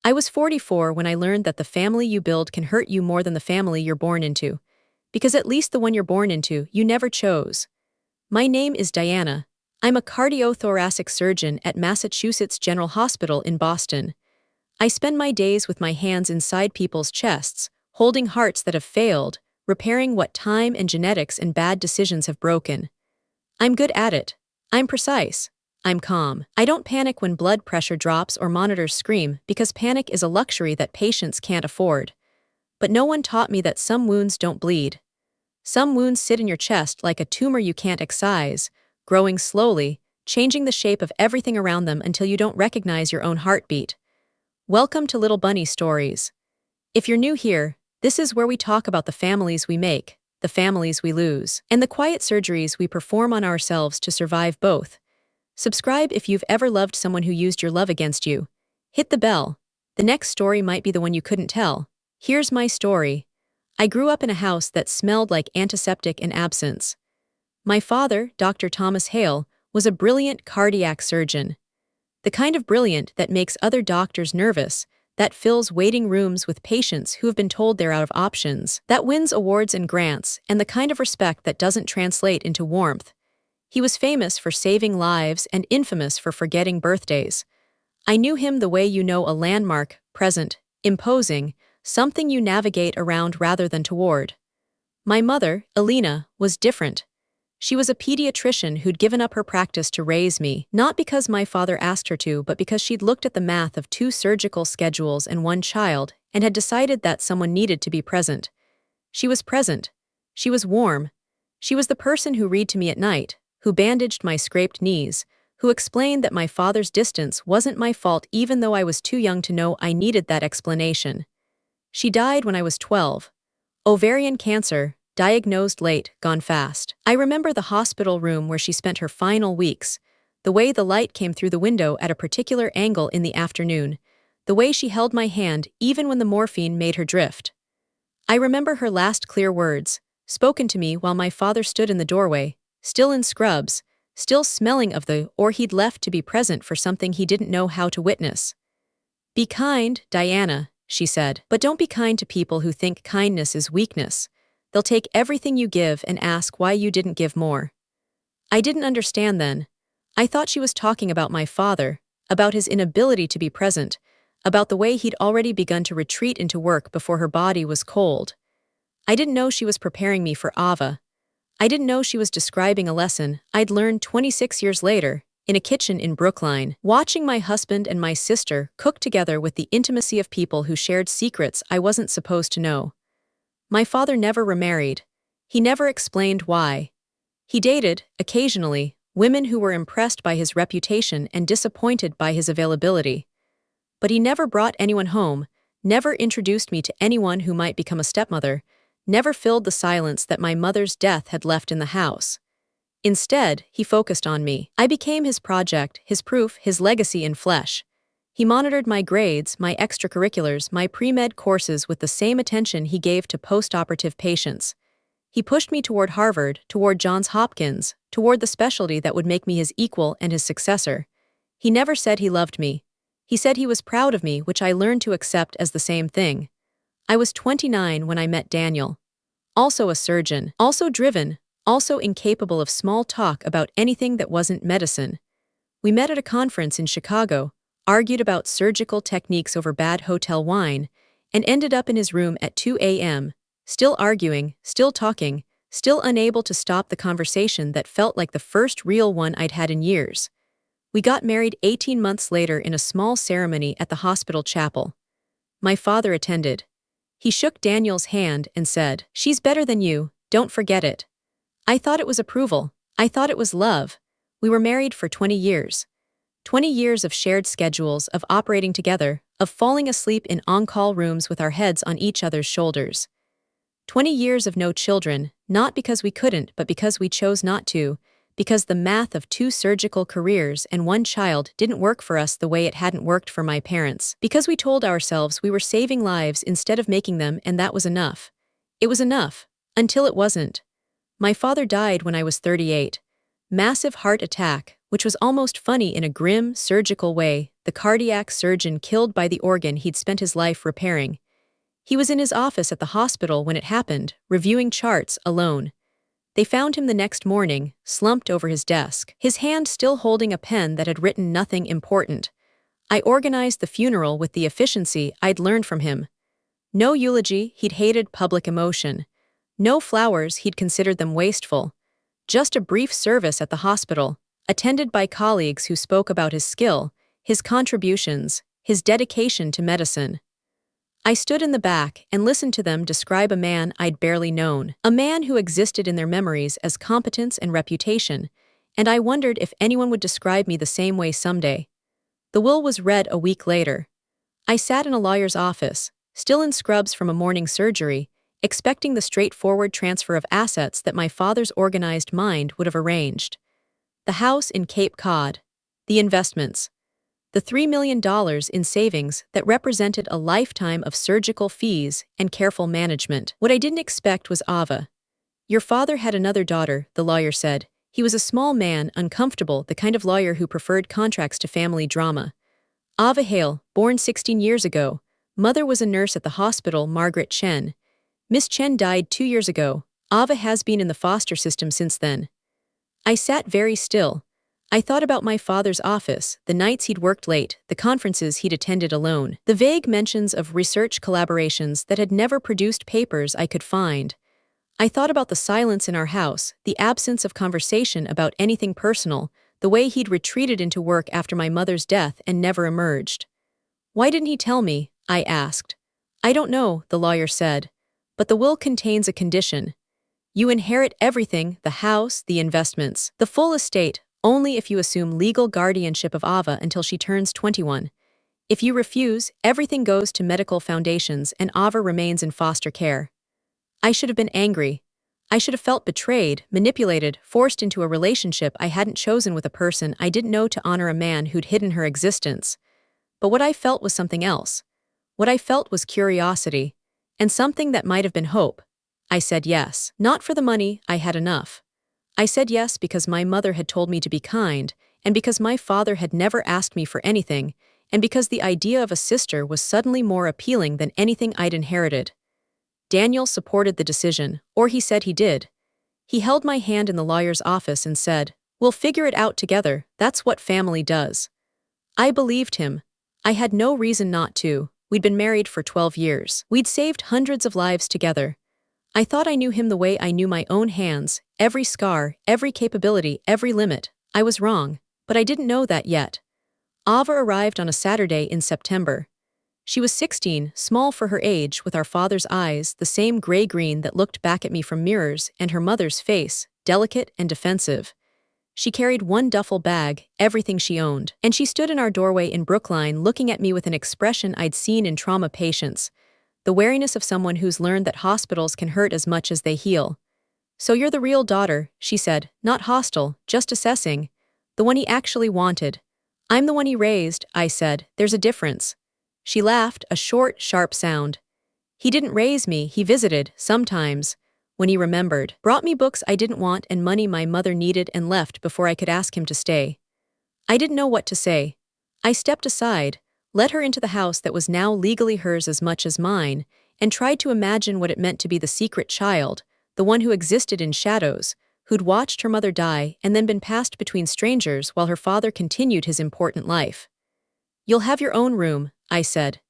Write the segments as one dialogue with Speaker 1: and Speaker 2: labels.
Speaker 1: I was 44 when I learned that the family you build can hurt you more than the family you're born into. Because at least the one you're born into, you never chose. My name is Diana. I'm a cardiothoracic surgeon at Massachusetts General Hospital in Boston. I spend my days with my hands inside people's chests, holding hearts that have failed, repairing what time and genetics and bad decisions have broken. I'm good at it. I'm precise. I'm calm. I don't panic when blood pressure drops or monitors scream because panic is a luxury that patients can't afford. But no one taught me that some wounds don't bleed. Some wounds sit in your chest like a tumor you can't excise, growing slowly, changing the shape of everything around them until you don't recognize your own heartbeat. Welcome to Little Bunny Stories. If you're new here, this is where we talk about the families we make, the families we lose, and the quiet surgeries we perform on ourselves to survive both. Subscribe if you've ever loved someone who used your love against you. Hit the bell. The next story might be the one you couldn't tell. Here's my story. I grew up in a house that smelled like antiseptic and absence. My father, Dr. Thomas Hale, was a brilliant cardiac surgeon. The kind of brilliant that makes other doctors nervous, that fills waiting rooms with patients who have been told they're out of options, that wins awards and grants, and the kind of respect that doesn't translate into warmth. He was famous for saving lives and infamous for forgetting birthdays. I knew him the way you know a landmark, present, imposing, something you navigate around rather than toward. My mother, Alina, was different. She was a pediatrician who'd given up her practice to raise me, not because my father asked her to, but because she'd looked at the math of 2 surgical schedules and 1 child and had decided that someone needed to be present. She was present. She was warm. She was the person who read to me at night, who bandaged my scraped knees, who explained that my father's distance wasn't my fault even though I was too young to know I needed that explanation. She died when I was 12. Ovarian cancer, diagnosed late, gone fast. I remember the hospital room where she spent her final weeks, the way the light came through the window at a particular angle in the afternoon, the way she held my hand even when the morphine made her drift. I remember her last clear words, spoken to me while my father stood in the doorway, still in scrubs, still smelling of or he'd left to be present for something he didn't know how to witness. "Be kind, Diana," she said, "but don't be kind to people who think kindness is weakness. They'll take everything you give and ask why you didn't give more." I didn't understand then. I thought she was talking about my father, about his inability to be present, about the way he'd already begun to retreat into work before her body was cold. I didn't know she was preparing me for Ava. I didn't know she was describing a lesson I'd learned 26 years later, in a kitchen in Brookline, watching my husband and my sister cook together with the intimacy of people who shared secrets I wasn't supposed to know. My father never remarried. He never explained why. He dated, occasionally, women who were impressed by his reputation and disappointed by his availability. But he never brought anyone home, never introduced me to anyone who might become a stepmother, never filled the silence that my mother's death had left in the house. Instead, he focused on me. I became his project, his proof, his legacy in flesh. He monitored my grades, my extracurriculars, my pre-med courses with the same attention he gave to post-operative patients. He pushed me toward Harvard, toward Johns Hopkins, toward the specialty that would make me his equal and his successor. He never said he loved me. He said he was proud of me, which I learned to accept as the same thing. I was 29 when I met Daniel. Also a surgeon, also driven, also incapable of small talk about anything that wasn't medicine. We met at a conference in Chicago, argued about surgical techniques over bad hotel wine, and ended up in his room at 2 a.m., still arguing, still talking, still unable to stop the conversation that felt like the first real one I'd had in years. We got married 18 months later in a small ceremony at the hospital chapel. My father attended. He shook Daniel's hand and said, "She's better than you, don't forget it." I thought it was approval. I thought it was love. We were married for 20 years. 20 years of shared schedules, of operating together, of falling asleep in on-call rooms with our heads on each other's shoulders. 20 years of no children, not because we couldn't, but because we chose not to, because the math of 2 surgical careers and 1 child didn't work for us the way it hadn't worked for my parents, because we told ourselves we were saving lives instead of making them, and that was enough. It was enough, until it wasn't. My father died when I was 38. Massive heart attack, which was almost funny in a grim, surgical way, the cardiac surgeon killed by the organ he'd spent his life repairing. He was in his office at the hospital when it happened, reviewing charts alone. They found him the next morning, slumped over his desk, his hand still holding a pen that had written nothing important. I organized the funeral with the efficiency I'd learned from him. No eulogy, he'd hated public emotion. No flowers, he'd considered them wasteful. Just a brief service at the hospital, attended by colleagues who spoke about his skill, his contributions, his dedication to medicine. I stood in the back and listened to them describe a man I'd barely known, a man who existed in their memories as competence and reputation, and I wondered if anyone would describe me the same way someday. The will was read a week later. I sat in a lawyer's office, still in scrubs from a morning surgery, expecting the straightforward transfer of assets that my father's organized mind would have arranged. The house in Cape Cod, the investments, the $3 million in savings that represented a lifetime of surgical fees and careful management. What I didn't expect was Ava. Your father had another daughter, the lawyer said. He was a small man, uncomfortable, the kind of lawyer who preferred contracts to family drama. Ava Hale, born 16 years ago. Mother was a nurse at the hospital, Margaret Chen. Miss Chen died 2 years ago. Ava has been in the foster system since then. I sat very still. I thought about my father's office, the nights he'd worked late, the conferences he'd attended alone, the vague mentions of research collaborations that had never produced papers I could find. I thought about the silence in our house, the absence of conversation about anything personal, the way he'd retreated into work after my mother's death and never emerged. Why didn't he tell me? I asked. I don't know, the lawyer said. But the will contains a condition. You inherit everything, the house, the investments, the full estate, only if you assume legal guardianship of Ava until she turns 21. If you refuse, everything goes to medical foundations and Ava remains in foster care. I should have been angry. I should have felt betrayed, manipulated, forced into a relationship I hadn't chosen with a person I didn't know to honor a man who'd hidden her existence. But what I felt was something else. What I felt was curiosity, and something that might have been hope. I said yes. Not for the money, I had enough. I said yes because my mother had told me to be kind, and because my father had never asked me for anything, and because the idea of a sister was suddenly more appealing than anything I'd inherited. Daniel supported the decision, or he said he did. He held my hand in the lawyer's office and said, "We'll figure it out together, that's what family does." I believed him. I had no reason not to. We'd been married for 12 years. We'd saved hundreds of lives together. I thought I knew him the way I knew my own hands, every scar, every capability, every limit. I was wrong, but I didn't know that yet. Ava arrived on a Saturday in September. She was 16, small for her age, with our father's eyes, the same gray-green that looked back at me from mirrors, and her mother's face, delicate and defensive. She carried one duffel bag, everything she owned, and she stood in our doorway in Brookline looking at me with an expression I'd seen in trauma patients, the wariness of someone who's learned that hospitals can hurt as much as they heal. "So you're the real daughter," she said, not hostile, just assessing. "The one he actually wanted." "I'm the one he raised," I said. "There's a difference." She laughed, a short, sharp sound. "He didn't raise me, he visited, sometimes." When he remembered, brought me books I didn't want and money my mother needed and left before I could ask him to stay. I didn't know what to say. I stepped aside, let her into the house that was now legally hers as much as mine, and tried to imagine what it meant to be the secret child, the one who existed in shadows, who'd watched her mother die and then been passed between strangers while her father continued his important life. "You'll have your own room," I said.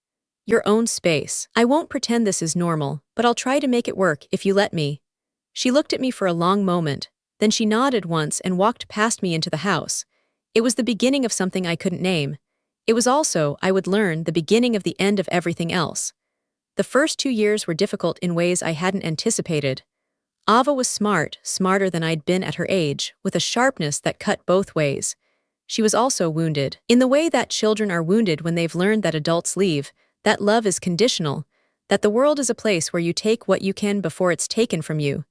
Speaker 1: "Your own space. I won't pretend this is normal, but I'll try to make it work if you let me." She looked at me for a long moment, then she nodded once and walked past me into the house. It was the beginning of something I couldn't name. It was also, I would learn, the beginning of the end of everything else. The first 2 years were difficult in ways I hadn't anticipated. Ava was smart, smarter than I'd been at her age, with a sharpness that cut both ways. She was also wounded, in the way that children are wounded when they've learned that adults leave, that love is conditional, that the world is a place where you take what you can before it's taken from you.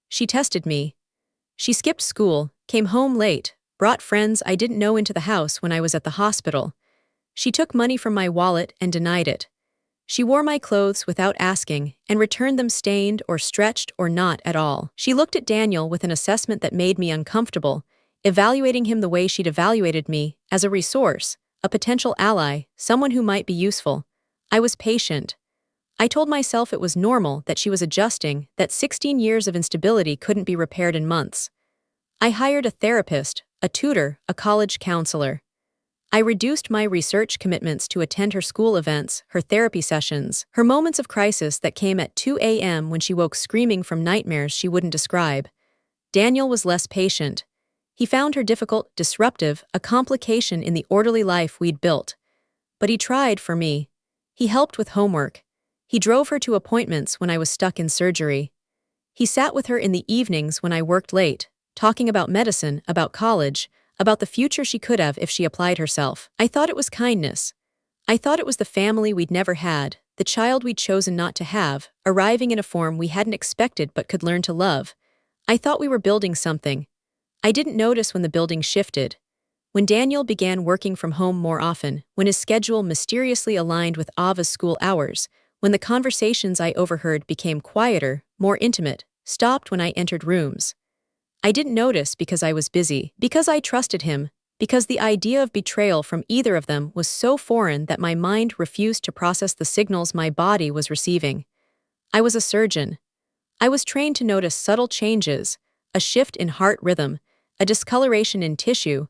Speaker 1: She tested me. She skipped school, came home late, brought friends I didn't know into the house when I was at the hospital. She took money from my wallet and denied it. She wore my clothes without asking and returned them stained or stretched or not at all. She looked at Daniel with an assessment that made me uncomfortable, evaluating him the way she'd evaluated me, as a resource, a potential ally, someone who might be useful. I was patient. I told myself it was normal that she was adjusting, that 16 years of instability couldn't be repaired in months. I hired a therapist, a tutor, a college counselor. I reduced my research commitments to attend her school events, her therapy sessions, her moments of crisis that came at 2 a.m. when she woke screaming from nightmares she wouldn't describe. Daniel was less patient. He found her difficult, disruptive, a complication in the orderly life we'd built. But he tried for me. He helped with homework. He drove her to appointments when I was stuck in surgery. He sat with her in the evenings when I worked late, talking about medicine, about college, about the future she could have if she applied herself. I thought it was kindness. I thought it was the family we'd never had, the child we'd chosen not to have, arriving in a form we hadn't expected but could learn to love. I thought we were building something. I didn't notice when the building shifted. When Daniel began working from home more often, when his schedule mysteriously aligned with Ava's school hours, when the conversations I overheard became quieter, more intimate, stopped when I entered rooms. I didn't notice because I was busy, because I trusted him, because the idea of betrayal from either of them was so foreign that my mind refused to process the signals my body was receiving. I was a surgeon. I was trained to notice subtle changes, a shift in heart rhythm, a discoloration in tissue,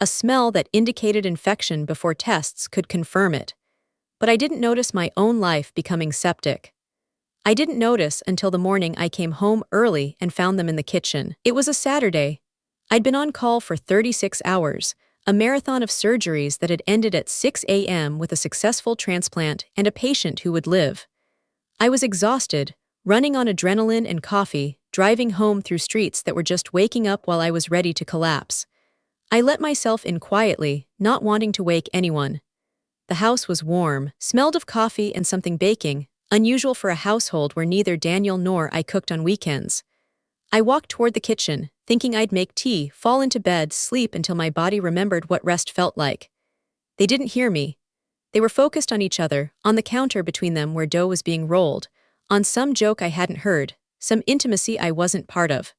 Speaker 1: a smell that indicated infection before tests could confirm it. But I didn't notice my own life becoming septic. I didn't notice until the morning I came home early and found them in the kitchen. It was a Saturday. I'd been on call for 36 hours, a marathon of surgeries that had ended at 6 a.m. with a successful transplant and a patient who would live. I was exhausted, running on adrenaline and coffee, driving home through streets that were just waking up while I was ready to collapse. I let myself in quietly, not wanting to wake anyone. The house was warm, smelled of coffee and something baking, unusual for a household where neither Daniel nor I cooked on weekends. I walked toward the kitchen, thinking I'd make tea, fall into bed, sleep until my body remembered what rest felt like. They didn't hear me. They were focused on each other, on the counter between them where dough was being rolled, on some joke I hadn't heard, some intimacy I wasn't part of.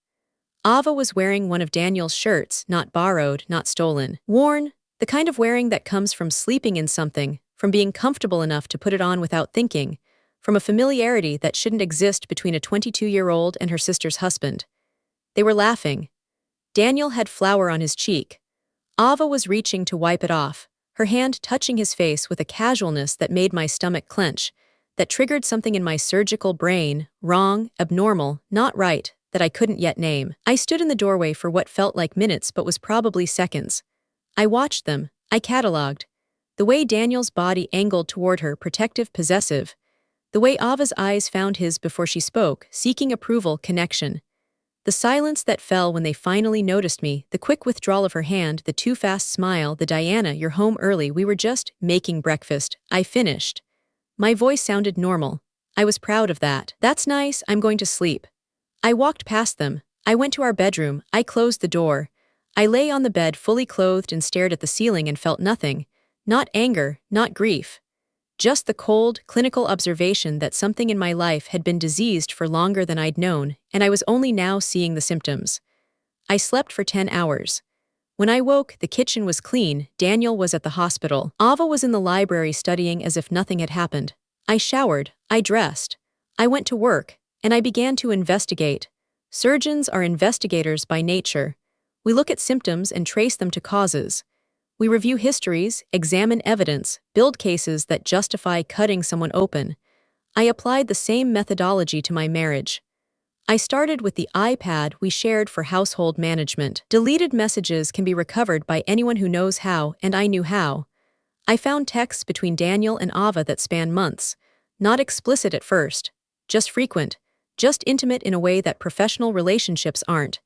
Speaker 1: Ava was wearing one of Daniel's shirts, not borrowed, not stolen. Worn, the kind of wearing that comes from sleeping in something, from being comfortable enough to put it on without thinking, from a familiarity that shouldn't exist between a 22-year-old and her sister's husband. They were laughing. Daniel had flour on his cheek. Ava was reaching to wipe it off, her hand touching his face with a casualness that made my stomach clench, that triggered something in my surgical brain, wrong, abnormal, not right, that I couldn't yet name. I stood in the doorway for what felt like minutes but was probably seconds. I watched them, I catalogued. The way Daniel's body angled toward her, protective, possessive. The way Ava's eyes found his before she spoke, seeking approval, connection. The silence that fell when they finally noticed me, the quick withdrawal of her hand, the too fast smile, the "Diana, you're home early, we were just making breakfast, I finished." My voice sounded normal. I was proud of that. "That's nice, I'm going to sleep." I walked past them. I went to our bedroom. I closed the door. I lay on the bed fully clothed and stared at the ceiling and felt nothing. Not anger, not grief. Just the cold, clinical observation that something in my life had been diseased for longer than I'd known, and I was only now seeing the symptoms. I slept for 10 hours. When I woke, the kitchen was clean, Daniel was at the hospital. Ava was in the library studying as if nothing had happened. I showered, I dressed. I went to work, and I began to investigate. Surgeons are investigators by nature. We look at symptoms and trace them to causes. We review histories, examine evidence, build cases that justify cutting someone open. I applied the same methodology to my marriage. I started with the iPad we shared for household management. Deleted messages can be recovered by anyone who knows how, and I knew how. I found texts between Daniel and Ava that span months. Not explicit at first, just frequent, just intimate in a way that professional relationships aren't.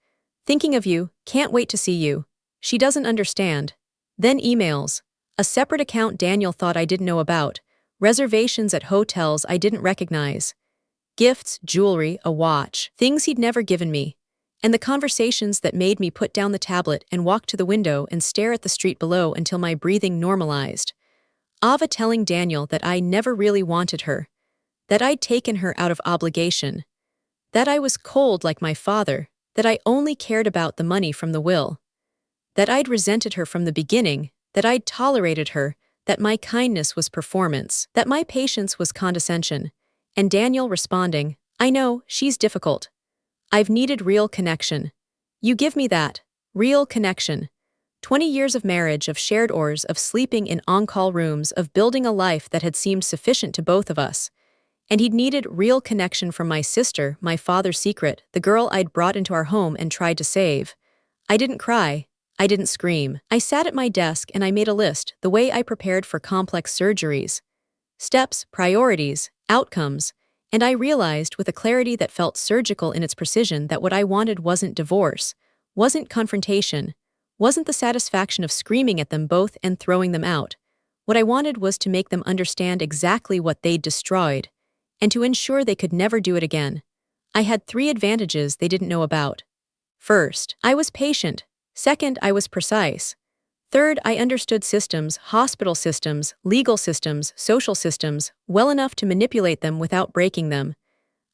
Speaker 1: "Thinking of you, can't wait to see you. She doesn't understand." Then emails. A separate account Daniel thought I didn't know about. Reservations at hotels I didn't recognize. Gifts, jewelry, a watch. Things he'd never given me. And the conversations that made me put down the tablet and walk to the window and stare at the street below until my breathing normalized. Ava telling Daniel that I never really wanted her. That I'd taken her out of obligation. That I was cold like my father. That I only cared about the money from the will. that I'd resented her from the beginning, that I'd tolerated her, that my kindness was performance, that my patience was condescension. And Daniel responding, I know, she's difficult. I've needed real connection. You give me that. Real connection. 20 years of marriage, of shared oars, of sleeping in on-call rooms, of building a life that had seemed sufficient to both of us. And he'd needed real connection from my sister, my father's secret, the girl I'd brought into our home and tried to save. I didn't cry. I didn't scream. I sat at my desk and I made a list, the way I prepared for complex surgeries. Steps, priorities, outcomes, and I realized with a clarity that felt surgical in its precision that what I wanted wasn't divorce, wasn't confrontation, wasn't the satisfaction of screaming at them both and throwing them out. What I wanted was to make them understand exactly what they'd destroyed, and to ensure they could never do it again. I had 3 advantages they didn't know about. First, I was patient. Second, I was precise. Third, I understood systems, hospital systems, legal systems, social systems, well enough to manipulate them without breaking them.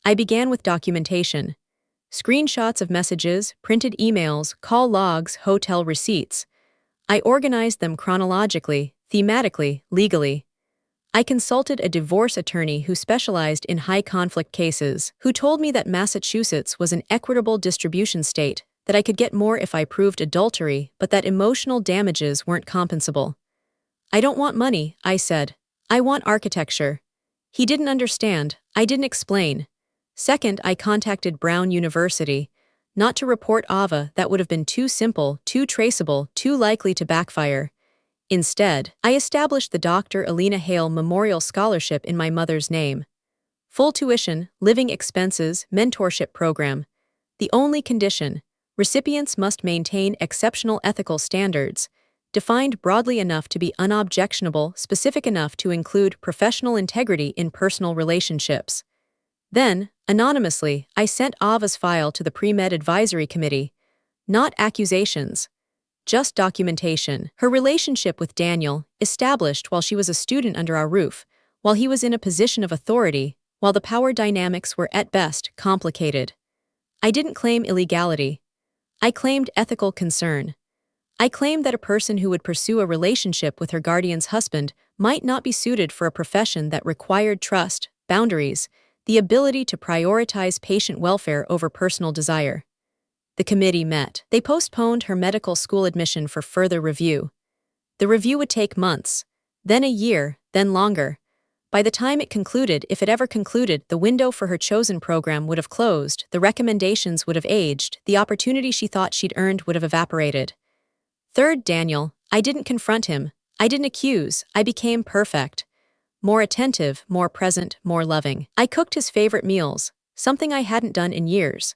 Speaker 1: I began with documentation. Screenshots of messages, printed emails, call logs, hotel receipts. I organized them chronologically, thematically, legally. I consulted a divorce attorney who specialized in high-conflict cases, who told me that Massachusetts was an equitable distribution state, that I could get more if I proved adultery, but that emotional damages weren't compensable. I don't want money, I said. I want architecture. He didn't understand. I didn't explain. Second, I contacted Brown University. Not to report AVA, that would have been too simple, too traceable, too likely to backfire. Instead, I established the Dr. Alina Hale Memorial Scholarship in my mother's name. Full tuition, living expenses, mentorship program. The only condition: recipients must maintain exceptional ethical standards, defined broadly enough to be unobjectionable, specific enough to include professional integrity in personal relationships. Then, anonymously, I sent AVA's file to the Pre-Med Advisory Committee. Not accusations. Just documentation. Her relationship with Daniel, established while she was a student under our roof, while he was in a position of authority, while the power dynamics were at best complicated. I didn't claim illegality. I claimed ethical concern. I claimed that a person who would pursue a relationship with her guardian's husband might not be suited for a profession that required trust, boundaries, the ability to prioritize patient welfare over personal desire. The committee met. They postponed her medical school admission for further review. The review would take months, then a year, then longer. By the time it concluded, if it ever concluded, the window for her chosen program would have closed, the recommendations would have aged, the opportunity she thought she'd earned would have evaporated. Third, Daniel. I didn't confront him. I didn't accuse. I became perfect. More attentive, more present, more loving. I cooked his favorite meals, something I hadn't done in years.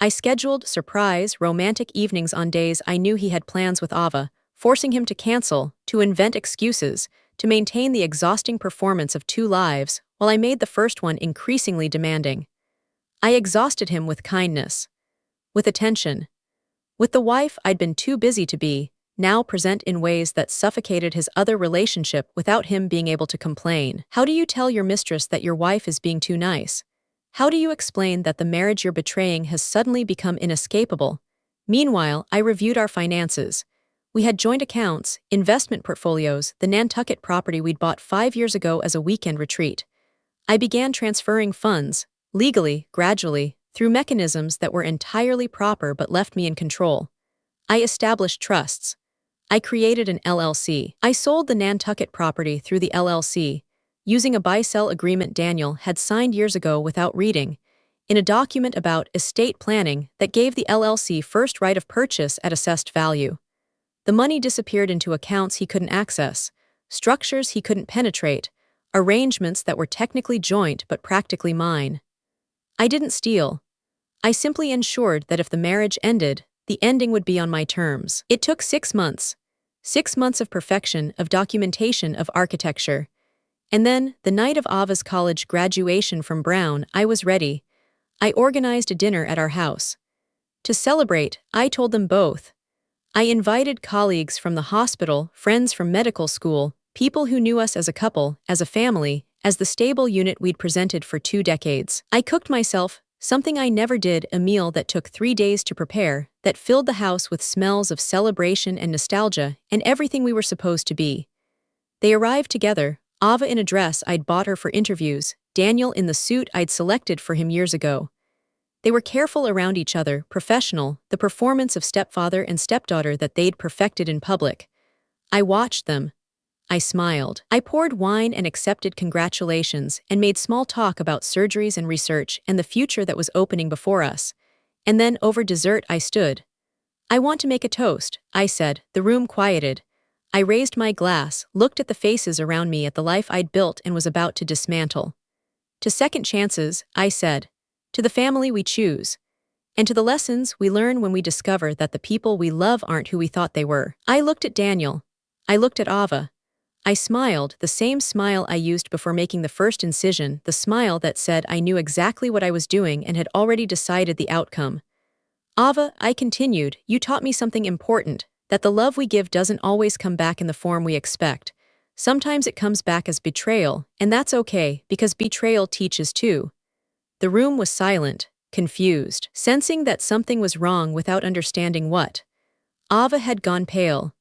Speaker 1: I scheduled surprise, romantic evenings on days I knew he had plans with Ava, forcing him to cancel, to invent excuses, to maintain the exhausting performance of 2 lives, while I made the first one increasingly demanding. I exhausted him with kindness, with attention, with the wife I'd been too busy to be, now present in ways that suffocated his other relationship without him being able to complain. How do you tell your mistress that your wife is being too nice? How do you explain that the marriage you're betraying has suddenly become inescapable? Meanwhile, I reviewed our finances. We had joint accounts, investment portfolios, the Nantucket property we'd bought 5 years ago as a weekend retreat. I began transferring funds, legally, gradually, through mechanisms that were entirely proper but left me in control. I established trusts. I created an LLC. I sold the Nantucket property through the LLC, using a buy-sell agreement Daniel had signed years ago without reading, in a document about estate planning that gave the LLC first right of purchase at assessed value. The money disappeared into accounts he couldn't access, structures he couldn't penetrate, arrangements that were technically joint but practically mine. I didn't steal. I simply ensured that if the marriage ended, the ending would be on my terms. It took 6 months. 6 months of perfection, of documentation, of architecture. And then, the night of Ava's college graduation from Brown, I was ready. I organized a dinner at our house. To celebrate, I told them both. I invited colleagues from the hospital, friends from medical school, people who knew us as a couple, as a family, as the stable unit we'd presented for 2 decades. I cooked myself, something I never did, a meal that took 3 days to prepare, that filled the house with smells of celebration and nostalgia, and everything we were supposed to be. They arrived together, Ava in a dress I'd bought her for interviews, Daniel in the suit I'd selected for him years ago. They were careful around each other, professional, the performance of stepfather and stepdaughter that they'd perfected in public. I watched them. I smiled. I poured wine and accepted congratulations and made small talk about surgeries and research and the future that was opening before us. And then, over dessert, I stood. "I want to make a toast," I said. The room quieted. I raised my glass, looked at the faces around me, at the life I'd built and was about to dismantle. "To second chances," I said. "To the family we choose. And to the lessons we learn when we discover that the people we love aren't who we thought they were." I looked at Daniel. I looked at Ava. I smiled, the same smile I used before making the first incision, the smile that said I knew exactly what I was doing and had already decided the outcome. "Ava," I continued, "you taught me something important, that the love we give doesn't always come back in the form we expect. Sometimes it comes back as betrayal, and that's okay, because betrayal teaches too." The room was silent, confused, sensing that something was wrong without understanding what. Ava had gone pale.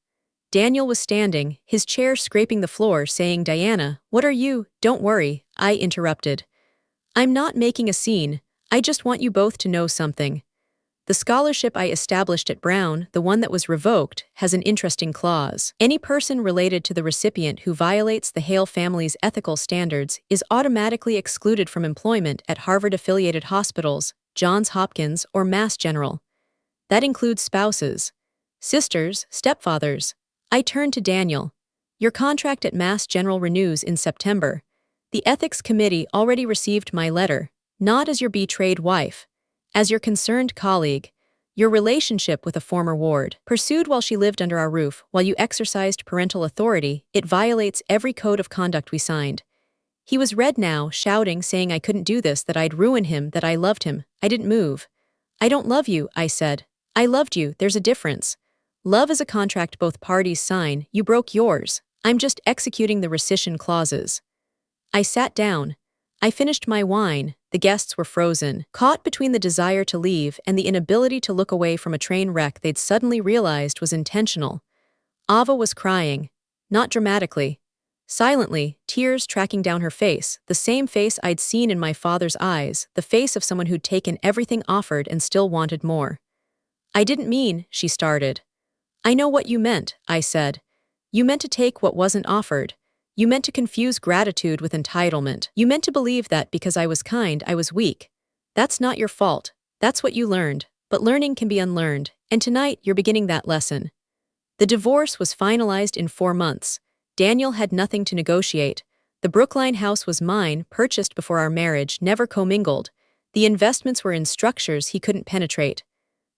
Speaker 1: Daniel was standing, his chair scraping the floor, saying, "Diana, what are you?" "Don't worry," I interrupted. "I'm not making a scene, I just want you both to know something. The scholarship I established at Brown, the one that was revoked, has an interesting clause. Any person related to the recipient who violates the Hale family's ethical standards is automatically excluded from employment at Harvard-affiliated hospitals, Johns Hopkins, or Mass General. That includes spouses, sisters, stepfathers." I turned to Daniel. "Your contract at Mass General renews in September. The Ethics Committee already received my letter, not as your betrayed wife. As your concerned colleague, your relationship with a former ward, pursued while she lived under our roof, while you exercised parental authority, it violates every code of conduct we signed." He was red now, shouting, saying I couldn't do this, that I'd ruin him, that I loved him. I didn't move. "I don't love you," I said. "I loved you, there's a difference. Love is a contract both parties sign, you broke yours. I'm just executing the rescission clauses." I sat down. I finished my wine. The guests were frozen, caught between the desire to leave and the inability to look away from a train wreck they'd suddenly realized was intentional. Ava was crying. Not dramatically. Silently, tears tracking down her face, the same face I'd seen in my father's eyes, the face of someone who'd taken everything offered and still wanted more. "I didn't mean," she started. "I know what you meant," I said. "You meant to take what wasn't offered. You meant to confuse gratitude with entitlement. You meant to believe that because I was kind, I was weak. That's not your fault. That's what you learned. But learning can be unlearned, and tonight you're beginning that lesson." The divorce was finalized in 4 months. Daniel had nothing to negotiate. The Brookline house was mine, purchased before our marriage, never commingled. The investments were in structures he couldn't penetrate.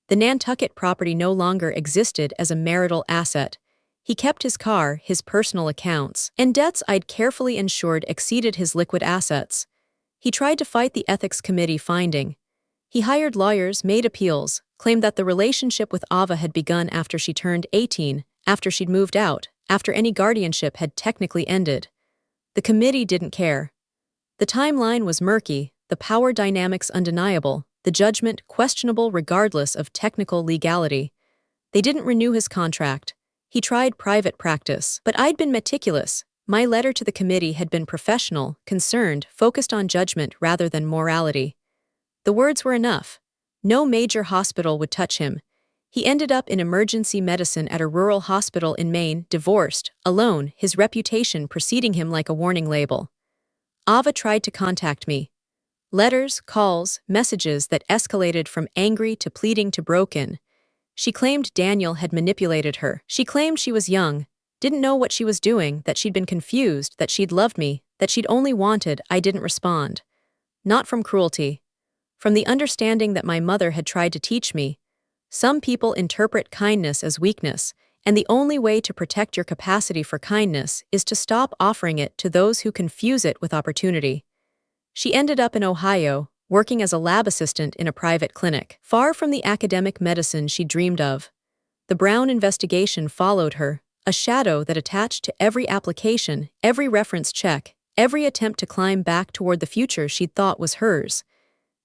Speaker 1: The Nantucket property no longer existed as a marital asset. He kept his car, his personal accounts, and debts I'd carefully ensured exceeded his liquid assets. He tried to fight the ethics committee finding. He hired lawyers, made appeals, claimed that the relationship with Ava had begun after she turned 18, after she'd moved out, after any guardianship had technically ended. The committee didn't care. The timeline was murky, the power dynamics undeniable, the judgment questionable regardless of technical legality. They didn't renew his contract. He tried private practice, but I'd been meticulous. My letter to the committee had been professional, concerned, focused on judgment rather than morality. The words were enough. No major hospital would touch him. He ended up in emergency medicine at a rural hospital in Maine, divorced, alone, his reputation preceding him like a warning label. Ava tried to contact me. Letters, calls, messages that escalated from angry to pleading to broken. She claimed Daniel had manipulated her. She claimed she was young, didn't know what she was doing, that she'd been confused, that she'd loved me, that she'd only wanted. I didn't respond. Not from cruelty. From the understanding that my mother had tried to teach me. Some people interpret kindness as weakness, and the only way to protect your capacity for kindness is to stop offering it to those who confuse it with opportunity. She ended up in Ohio, working as a lab assistant in a private clinic, far from the academic medicine she dreamed of. The Brown investigation followed her, a shadow that attached to every application, every reference check, every attempt to climb back toward the future she'd thought was hers.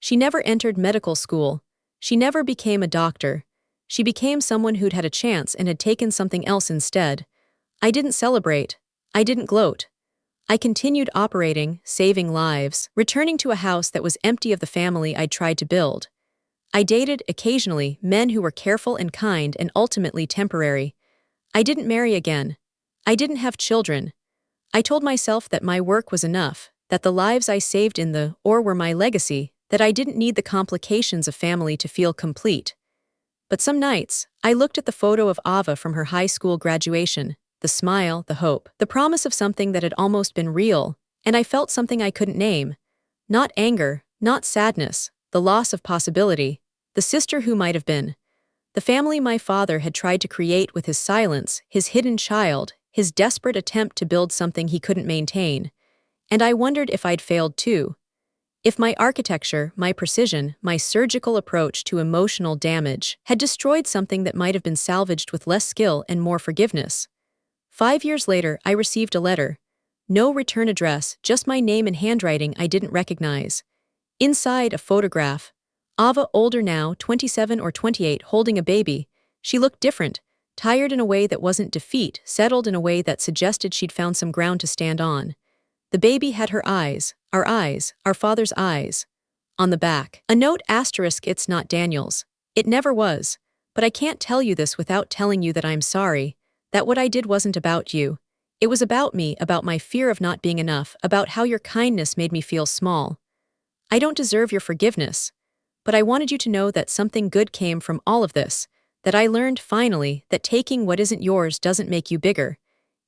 Speaker 1: She never entered medical school. She never became a doctor. She became someone who'd had a chance and had taken something else instead. I didn't celebrate. I didn't gloat. I continued operating, saving lives, returning to a house that was empty of the family I'd tried to build. I dated, occasionally, men who were careful and kind and ultimately temporary. I didn't marry again. I didn't have children. I told myself that my work was enough, that the lives I saved in the or were my legacy, that I didn't need the complications of family to feel complete. But some nights, I looked at the photo of Ava from her high school graduation, the smile, the hope, the promise of something that had almost been real, and I felt something I couldn't name. Not anger, not sadness, the loss of possibility, the sister who might have been. The family my father had tried to create with his silence, his hidden child, his desperate attempt to build something he couldn't maintain. And I wondered if I'd failed too. If my architecture, my precision, my surgical approach to emotional damage had destroyed something that might have been salvaged with less skill and more forgiveness. 5 years later, I received a letter. No return address, just my name and handwriting I didn't recognize. Inside, a photograph. Ava, older now, 27 or 28, holding a baby. She looked different, tired in a way that wasn't defeat, settled in a way that suggested she'd found some ground to stand on. The baby had her eyes, our father's eyes. On the back, a note asterisk, it's not Daniel's. It never was. But I can't tell you this without telling you that I'm sorry, that what I did wasn't about you. It was about me, about my fear of not being enough, about how your kindness made me feel small. I don't deserve your forgiveness. But I wanted you to know that something good came from all of this, that I learned finally that taking what isn't yours doesn't make you bigger.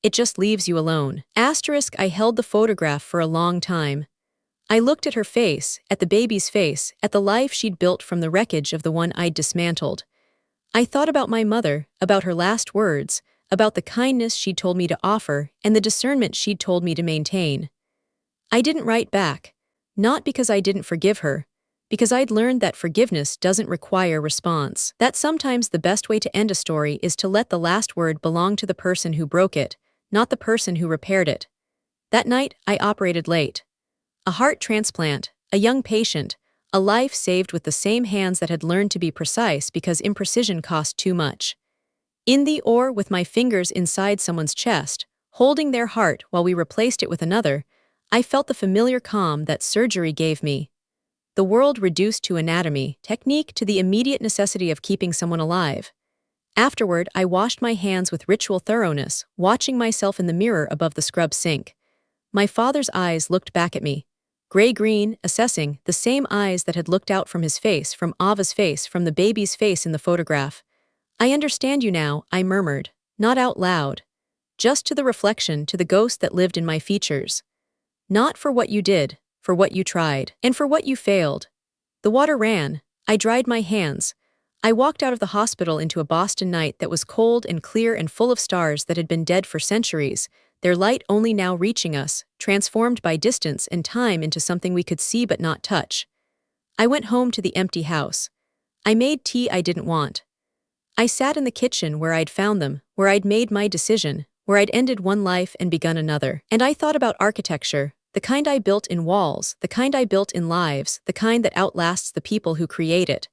Speaker 1: It just leaves you alone. Asterisk, I held the photograph for a long time. I looked at her face, at the baby's face, at the life she'd built from the wreckage of the one I'd dismantled. I thought about my mother, about her last words, about the kindness she'd told me to offer and the discernment she'd told me to maintain. I didn't write back, not because I didn't forgive her, because I'd learned that forgiveness doesn't require response, that sometimes the best way to end a story is to let the last word belong to the person who broke it, not the person who repaired it. That night, I operated late. A heart transplant, a young patient, a life saved with the same hands that had learned to be precise because imprecision cost too much. In the or with my fingers inside someone's chest, holding their heart while we replaced it with another, I felt the familiar calm that surgery gave me. The world reduced to anatomy, technique to the immediate necessity of keeping someone alive. Afterward, I washed my hands with ritual thoroughness, watching myself in the mirror above the scrub sink. My father's eyes looked back at me. Gray-green, assessing, the same eyes that had looked out from his face, from Ava's face, from the baby's face in the photograph. I understand you now, I murmured, not out loud. Just to the reflection, to the ghost that lived in my features. Not for what you did, for what you tried, and for what you failed. The water ran. I dried my hands. I walked out of the hospital into a Boston night that was cold and clear and full of stars that had been dead for centuries, their light only now reaching us, transformed by distance and time into something we could see but not touch. I went home to the empty house. I made tea I didn't want. I sat in the kitchen where I'd found them, where I'd made my decision, where I'd ended one life and begun another. And I thought about architecture, the kind I built in walls, the kind I built in lives, the kind that outlasts the people who create it.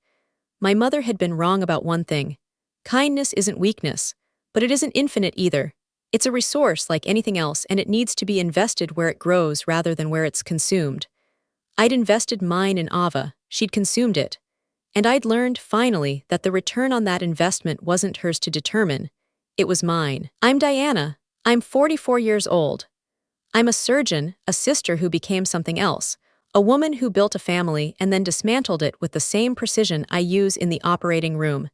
Speaker 1: My mother had been wrong about one thing. Kindness isn't weakness, but it isn't infinite either. It's a resource like anything else, and it needs to be invested where it grows rather than where it's consumed. I'd invested mine in Ava, she'd consumed it. And I'd learned, finally, that the return on that investment wasn't hers to determine. It was mine. I'm Diana. I'm 44 years old. I'm a surgeon, a sister who became something else, a woman who built a family and then dismantled it with the same precision I use in the operating room.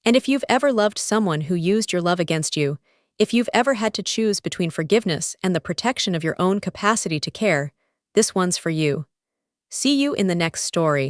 Speaker 1: And if you've ever loved someone who used your love against you, if you've ever had to choose between forgiveness and the protection of your own capacity to care, this one's for you. See you in the next story.